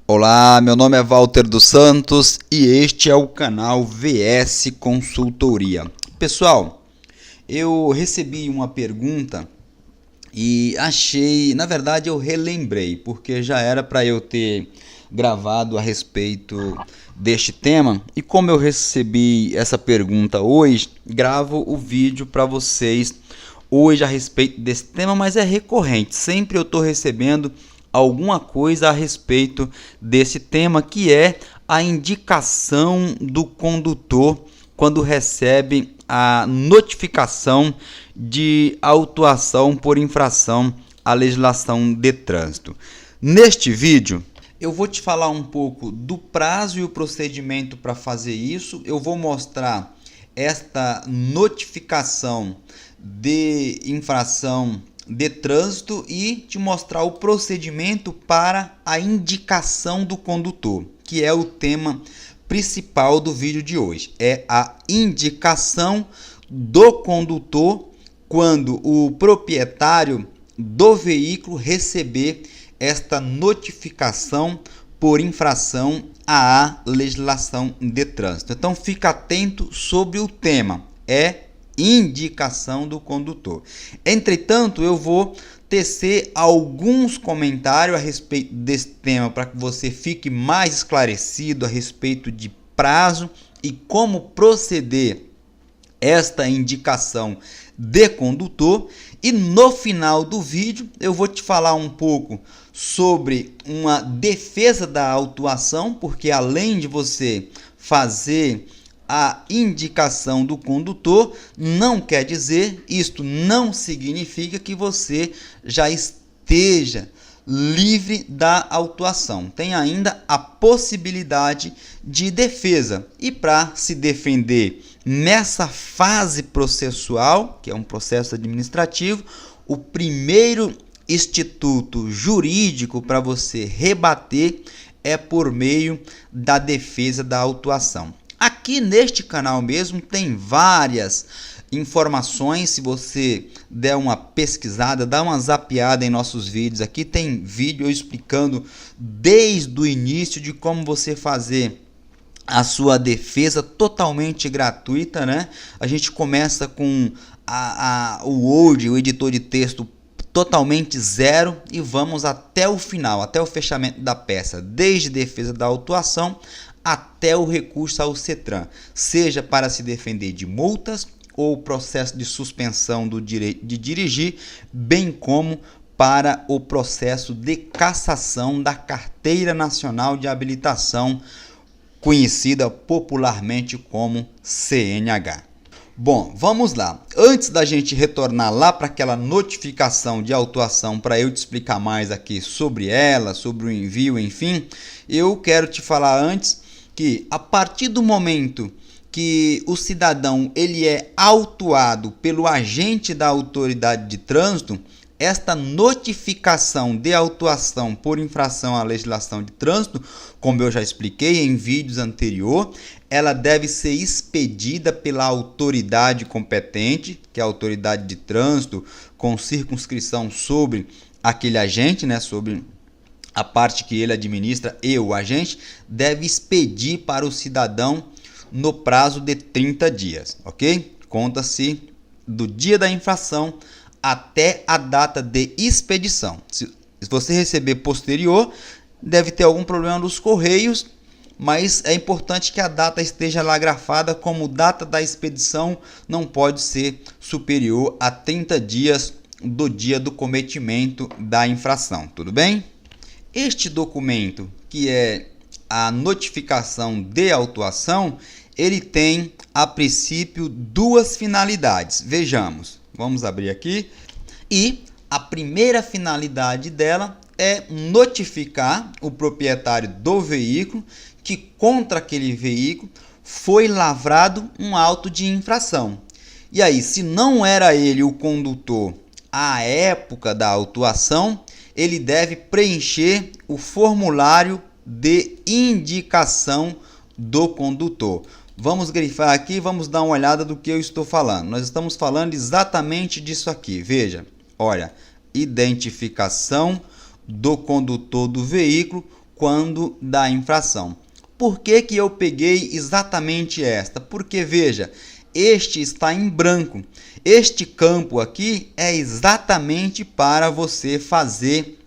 Olá, meu nome é Walter dos Santos e este é o canal VS Consultoria. Pessoal, eu recebi uma pergunta e achei, na verdade eu relembrei, porque já era para eu ter gravado a respeito deste tema, e como eu recebi essa pergunta hoje, gravo o vídeo para vocês hoje a respeito desse tema, mas é recorrente, sempre eu estou recebendo alguma coisa a respeito desse tema, que é a indicação do condutor quando recebe a notificação de autuação por infração à legislação de trânsito. Neste vídeo, eu vou te falar um pouco do prazo e o procedimento para fazer isso. Eu vou mostrar esta notificação de infração de trânsito e te mostrar o procedimento para a indicação do condutor, que é o tema principal do vídeo de hoje. É a indicação do condutor quando o proprietário do veículo receber esta notificação por infração à legislação de trânsito. Então fica atento sobre o tema. É indicação do condutor. Entretanto, eu vou tecer alguns comentários a respeito desse tema para que você fique mais esclarecido a respeito de prazo e como proceder esta indicação de condutor. E no final do vídeo eu vou te falar um pouco sobre uma defesa da autuação, porque além de você fazer a indicação do condutor, não quer dizer, isto não significa que você já esteja livre da autuação. Tem ainda a possibilidade de defesa. E para se defender nessa fase processual, que é um processo administrativo, o primeiro instituto jurídico para você rebater é por meio da defesa da autuação. Aqui neste canal mesmo tem várias informações. Se você der uma pesquisada, dá uma zapeada em nossos vídeos, aqui tem vídeo explicando desde o início de como você fazer a sua defesa totalmente gratuita, né? A gente começa com o Word, o editor de texto totalmente zero, e vamos até o final, até o fechamento da peça, desde defesa da autuação até o recurso ao CETRAN, seja para se defender de multas ou processo de suspensão do direito de dirigir, bem como para o processo de cassação da Carteira Nacional de Habilitação, conhecida popularmente como CNH. Bom, vamos lá. Antes da gente retornar lá para aquela notificação de autuação, para eu te explicar mais aqui sobre ela, sobre o envio, enfim, eu quero te falar antes que a partir do momento que o cidadão ele é autuado pelo agente da autoridade de trânsito, esta notificação de autuação por infração à legislação de trânsito, como eu já expliquei em vídeos anteriores, ela deve ser expedida pela autoridade competente, que é a autoridade de trânsito, com circunscrição sobre aquele agente, né, sobre a parte que ele administra, e o agente deve expedir para o cidadão no prazo de 30 dias, ok? Conta-se do dia da infração até a data de expedição. Se você receber posterior, deve ter algum problema nos correios, mas é importante que a data esteja lá grafada como data da expedição, não pode ser superior a 30 dias do dia do cometimento da infração, tudo bem? Este documento, que é a notificação de autuação, ele tem, a princípio, duas finalidades. Vejamos, vamos abrir aqui. E a primeira finalidade dela é notificar o proprietário do veículo que contra aquele veículo foi lavrado um auto de infração. E aí, se não era ele o condutor à época da autuação, ele deve preencher o formulário de indicação do condutor. Vamos grifar aqui, vamos dar uma olhada do que eu estou falando. Nós estamos falando exatamente disso aqui. Veja, olha, identificação do condutor do veículo quando da infração. Por que que eu peguei exatamente esta? Porque, veja, este está em branco. Este campo aqui é exatamente para você fazer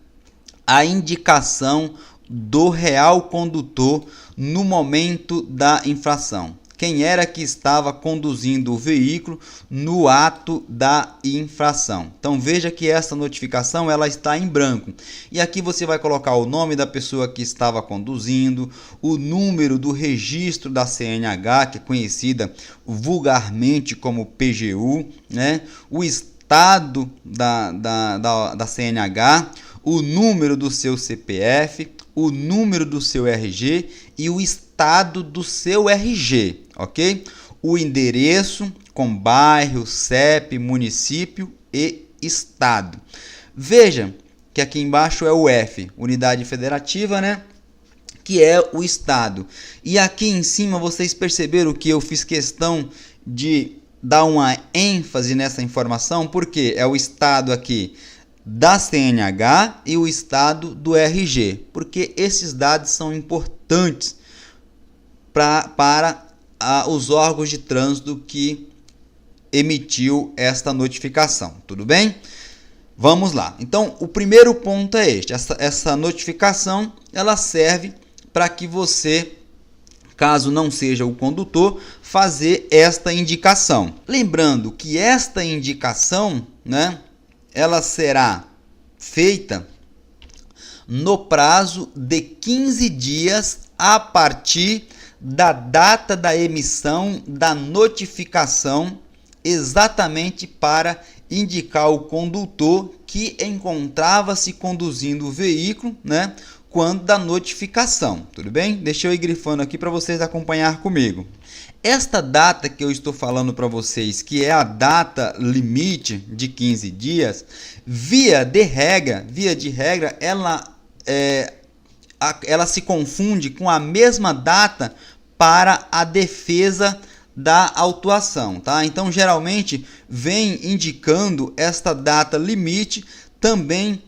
a indicação do real condutor no momento da infração. Quem era que estava conduzindo o veículo no ato da infração. Então veja que essa notificação ela está em branco. E aqui você vai colocar o nome da pessoa que estava conduzindo, o número do registro da CNH, que é conhecida vulgarmente como PGU, né? O estado da CNH, o número do seu CPF, o número do seu RG e o estado do seu RG, ok? O endereço com bairro, CEP, município e estado. Veja que aqui embaixo é o F, unidade federativa, né? Que é o estado. E aqui em cima vocês perceberam que eu fiz questão de dar uma ênfase nessa informação, porque é o estado aqui da CNH e o estado do RG, porque esses dados são importantes para os órgãos de trânsito que emitiu esta notificação, tudo bem? Vamos lá. Então, o primeiro ponto é este. Essa notificação ela serve para que você, caso não seja o condutor, fazer esta indicação. Lembrando que esta indicação, né, ela será feita no prazo de 15 dias a partir da data da emissão da notificação, exatamente para indicar o condutor que encontrava-se conduzindo o veículo, né, quando da notificação, tudo bem? Deixa eu ir grifando aqui para vocês acompanhar comigo. Esta data que eu estou falando para vocês, que é a data limite de 15 dias, via de regra, ela se confunde com a mesma data para a defesa da autuação, tá? Então, geralmente, vem indicando esta data limite também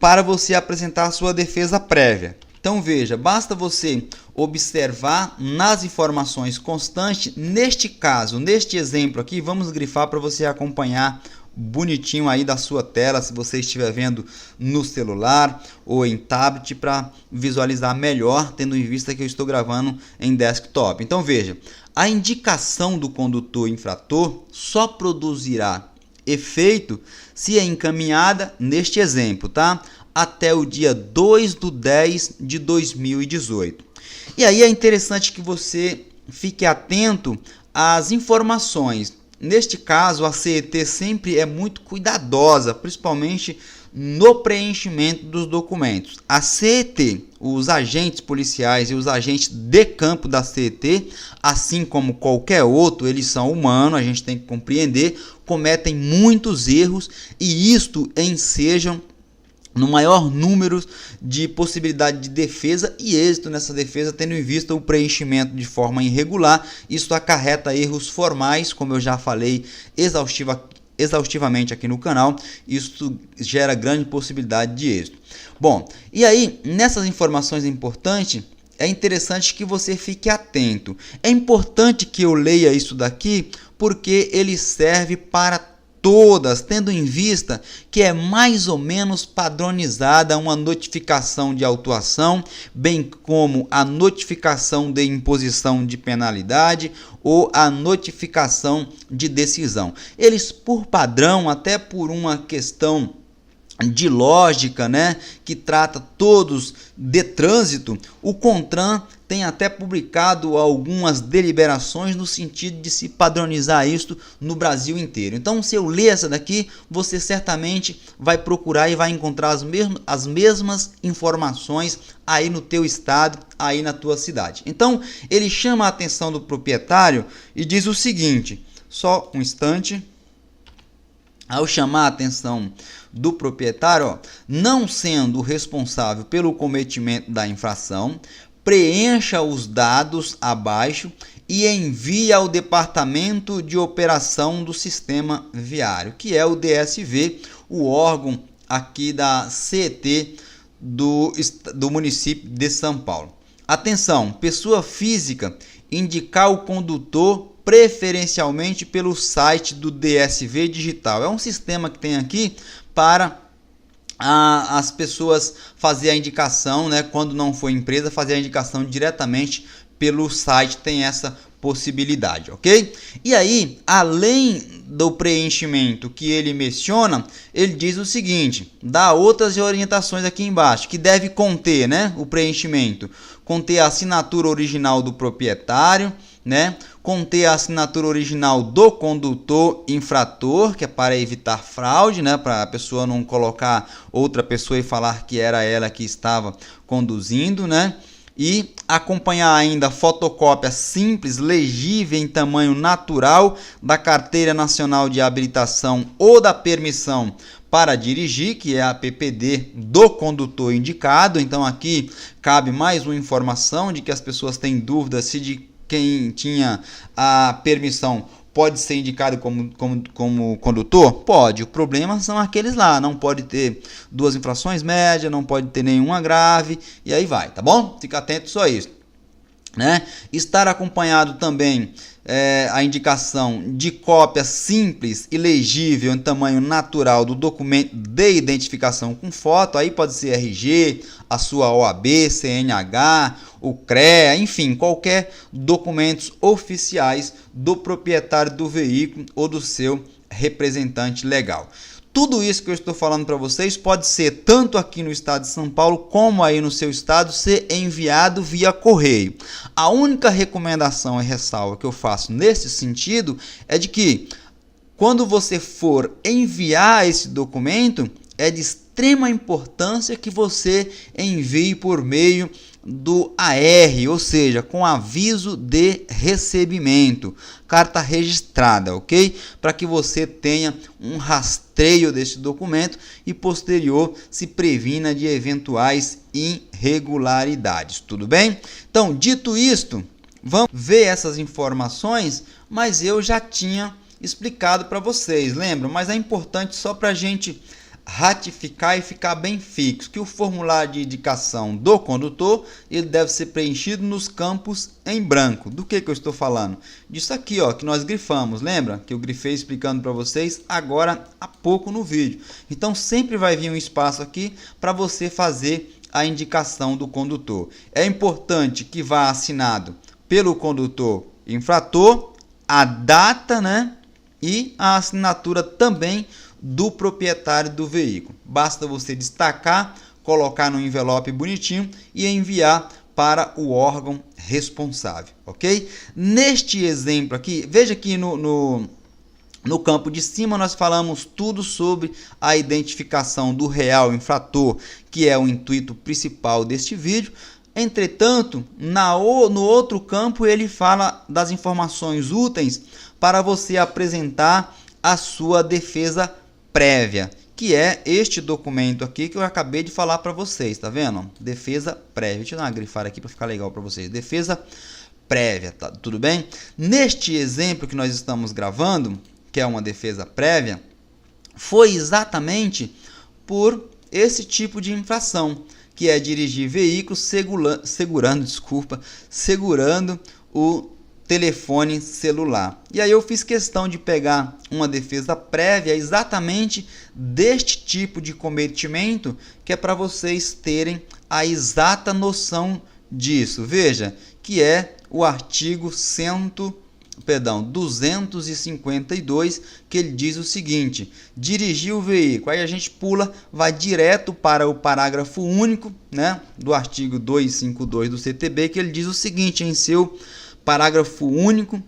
para você apresentar a sua defesa prévia. Então, veja, basta você observar nas informações constantes. Neste caso, neste exemplo aqui, vamos grifar para você acompanhar bonitinho aí da sua tela, se você estiver vendo no celular ou em tablet, para visualizar melhor, tendo em vista que eu estou gravando em desktop. Então, veja, a indicação do condutor infrator só produzirá efeito se é encaminhada neste exemplo, tá? Até o dia 2/10/2018. E aí é interessante que você fique atento às informações. Neste caso, a CET sempre é muito cuidadosa, principalmente no preenchimento dos documentos. A CET, os agentes policiais e os agentes de campo da CET, assim como qualquer outro, eles são humanos, a gente tem que compreender, cometem muitos erros e isto ensejam no maior número de possibilidade de defesa e êxito nessa defesa, tendo em vista o preenchimento de forma irregular. Isso acarreta erros formais, como eu já falei exaustivamente aqui no canal. Isso gera grande possibilidade de êxito. Bom, e aí, nessas informações importantes, é interessante que você fique atento. É importante que eu leia isso daqui, porque ele serve para todas, tendo em vista que é mais ou menos padronizada uma notificação de autuação, bem como a notificação de imposição de penalidade ou a notificação de decisão. Eles, por padrão, até por uma questão de lógica, né, que trata todos de trânsito, o CONTRAN tem até publicado algumas deliberações no sentido de se padronizar isto no Brasil inteiro. Então, se eu ler essa daqui, você certamente vai procurar e vai encontrar as mesmas informações aí no teu estado, aí na tua cidade. Então, ele chama a atenção do proprietário e diz o seguinte, só um instante. Ao chamar a atenção do proprietário, ó, não sendo responsável pelo cometimento da infração, preencha os dados abaixo e envie ao Departamento de Operação do Sistema Viário, que é o DSV, o órgão aqui da CET do município de São Paulo. Atenção, pessoa física, indicar o condutor preferencialmente pelo site do DSV Digital. É um sistema que tem aqui para as pessoas fazer a indicação, né, quando não for empresa, fazer a indicação diretamente pelo site, tem essa possibilidade, ok? E aí, além do preenchimento que ele menciona, ele diz o seguinte, dá outras orientações aqui embaixo, que deve conter, né, o preenchimento, conter a assinatura original do proprietário, né, conter a assinatura original do condutor infrator, que é para evitar fraude, né, para a pessoa não colocar outra pessoa e falar que era ela que estava conduzindo, né, e acompanhar ainda fotocópia simples, legível em tamanho natural da Carteira Nacional de Habilitação ou da permissão para dirigir, que é a PPD do condutor indicado. Então aqui cabe mais uma informação de que as pessoas têm dúvidas se de quem tinha a permissão pode ser indicado como condutor? Pode. O problema são aqueles lá. Não pode ter 2 infrações médias, não pode ter nenhuma grave, e aí vai, tá bom? Fica atento só a isso, né? Estar acompanhado também a indicação de cópia simples e legível em tamanho natural do documento de identificação com foto. Aí pode ser RG, a sua OAB, CNH, o CREA, enfim, qualquer documentos oficiais do proprietário do veículo ou do seu representante legal. Tudo isso que eu estou falando para vocês pode ser tanto aqui no estado de São Paulo como aí no seu estado ser enviado via correio. A única recomendação e ressalva que eu faço nesse sentido é de que quando você for enviar esse documento, é de extrema importância que você envie por meio do AR, ou seja, com aviso de recebimento, carta registrada, ok? Para que você tenha um rastreio desse documento e posterior se previna de eventuais irregularidades, tudo bem? Então, dito isto, vamos ver essas informações, mas eu já tinha explicado para vocês, lembram? Mas é importante só para a gente ratificar e ficar bem fixo que o formulário de indicação do condutor ele deve ser preenchido nos campos em branco. Do que eu estou falando? Disso aqui, ó, que nós grifamos, lembra? Que eu grifei explicando para vocês agora há pouco no vídeo. Então sempre vai vir um espaço aqui para você fazer a indicação do condutor. É importante que vá assinado pelo condutor infrator, a data, né? E a assinatura também do proprietário do veículo. Basta você destacar, colocar no envelope bonitinho e enviar para o órgão responsável, ok? Neste exemplo aqui, veja que no campo de cima nós falamos tudo sobre a identificação do real infrator, que é o intuito principal deste vídeo. Entretanto, no outro campo ele fala das informações úteis para você apresentar a sua defesa prévia, que é este documento aqui que eu acabei de falar para vocês, tá vendo? Defesa prévia. Deixa eu dar uma grifada aqui para ficar legal para vocês. Defesa prévia, tá tudo bem? Neste exemplo que nós estamos gravando, que é uma defesa prévia, foi exatamente por esse tipo de infração, que é dirigir veículo segurando o telefone celular. E aí eu fiz questão de pegar uma defesa prévia exatamente deste tipo de cometimento, que é para vocês terem a exata noção disso. Veja que é o artigo 252, que ele diz o seguinte: dirigir o veículo. Aí a gente pula, vai direto para o parágrafo único, né, do artigo 252 do CTB, que ele diz o seguinte em seu parágrafo único: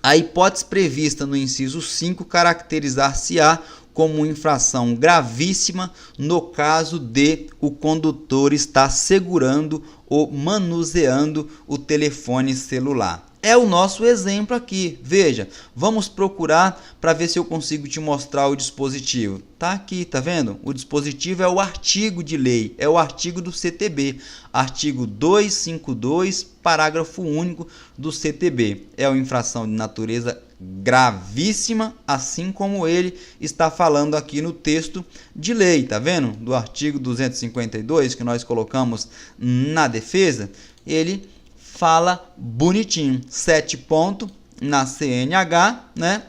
a hipótese prevista no inciso 5 caracterizar-se-á como infração gravíssima no caso de o condutor estar segurando ou manuseando o telefone celular. É o nosso exemplo aqui. Veja, vamos procurar para ver se eu consigo te mostrar o dispositivo. Tá aqui, tá vendo? O dispositivo é o artigo de lei, é o artigo do CTB, artigo 252, parágrafo único do CTB. É uma infração de natureza gravíssima, assim como ele está falando aqui no texto de lei, tá vendo? Do artigo 252 que nós colocamos na defesa, ele fala bonitinho, 7 pontos na CNH, né?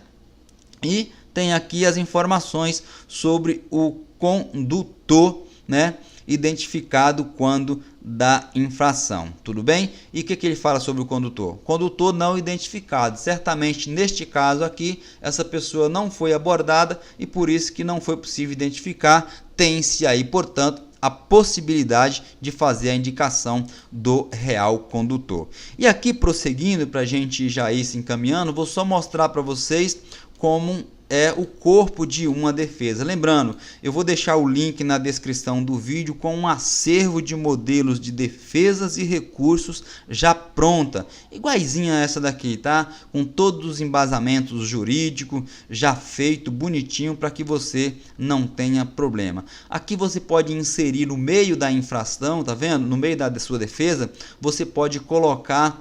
E tem aqui as informações sobre o condutor, né? Identificado quando da infração, tudo bem? E o que ele fala sobre o condutor? Condutor não identificado. Certamente, neste caso aqui, essa pessoa não foi abordada e por isso que não foi possível identificar. Tem-se aí, portanto, a possibilidade de fazer a indicação do real condutor. E aqui, prosseguindo, para a gente já ir se encaminhando, vou só mostrar para vocês como é o corpo de uma defesa. Lembrando, eu vou deixar o link na descrição do vídeo com um acervo de modelos de defesas e recursos já pronta, iguaizinha a essa daqui, tá? Com todos os embasamentos jurídicos já feito bonitinho para que você não tenha problema. Aqui você pode inserir no meio da infração, tá vendo? No meio da sua defesa, você pode colocar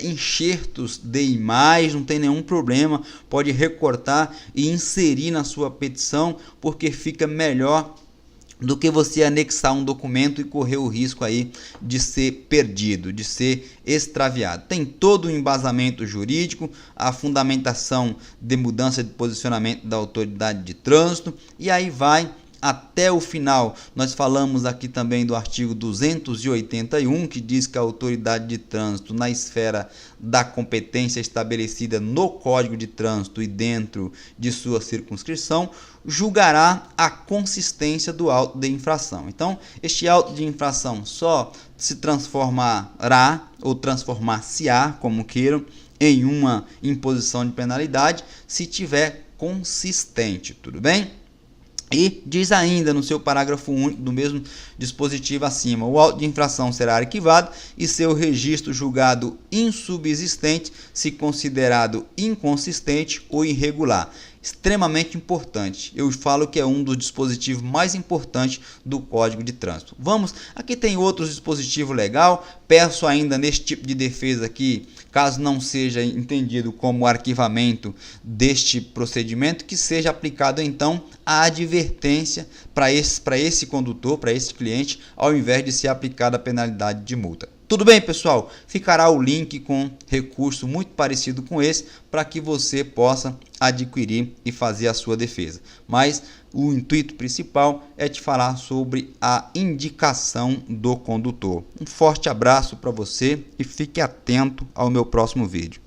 enxertos de imagem, não tem nenhum problema, pode recortar e inserir na sua petição, porque fica melhor do que você anexar um documento e correr o risco aí de ser perdido, de ser extraviado. Tem todo o embasamento jurídico, a fundamentação de mudança de posicionamento da autoridade de trânsito e aí vai até o final. Nós falamos aqui também do artigo 281, que diz que a autoridade de trânsito, na esfera da competência estabelecida no Código de Trânsito e dentro de sua circunscrição, julgará a consistência do auto de infração. Então, este auto de infração só se transformará ou transformar-se-á, como queiram, em uma imposição de penalidade se tiver consistente, tudo bem? E diz ainda no seu parágrafo único do mesmo dispositivo acima, o auto de infração será arquivado e seu registro julgado insubsistente se considerado inconsistente ou irregular. Extremamente importante. Eu falo que é um dos dispositivos mais importantes do Código de Trânsito. Vamos, aqui tem outros dispositivos legal. Peço ainda neste tipo de defesa aqui, caso não seja entendido como arquivamento deste procedimento, que seja aplicado então a advertência para esse condutor, para esse cliente, ao invés de ser aplicada a penalidade de multa. Tudo bem, pessoal? Ficará o link com recurso muito parecido com esse para que você possa adquirir e fazer a sua defesa. Mas o intuito principal é te falar sobre a indicação do condutor. Um forte abraço para você e fique atento ao meu próximo vídeo.